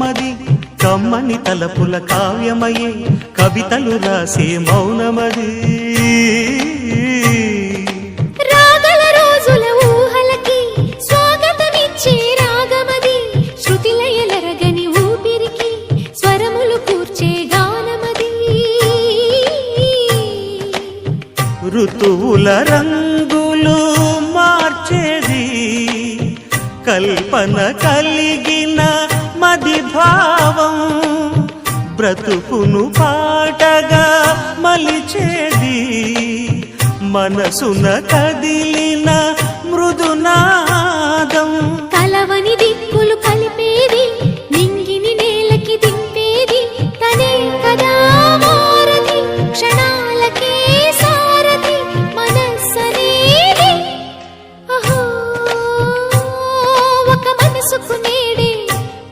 మౌనమది కమ్మని తలపుల కావ్యమయే కవితలు రాసే మౌనమది రాగల రోజుల ఊహలకి స్వాగతమిచ్చే రాగమది శృతిలయలరగని ఊపిరికి స్వరములు కూర్చే గానమది ఋతువుల రంగులు మార్చేది కల్పన కలిగిన మది భావం బ్రతుకును పాటగా మలిచేది మనసున కదిలిన మృదునా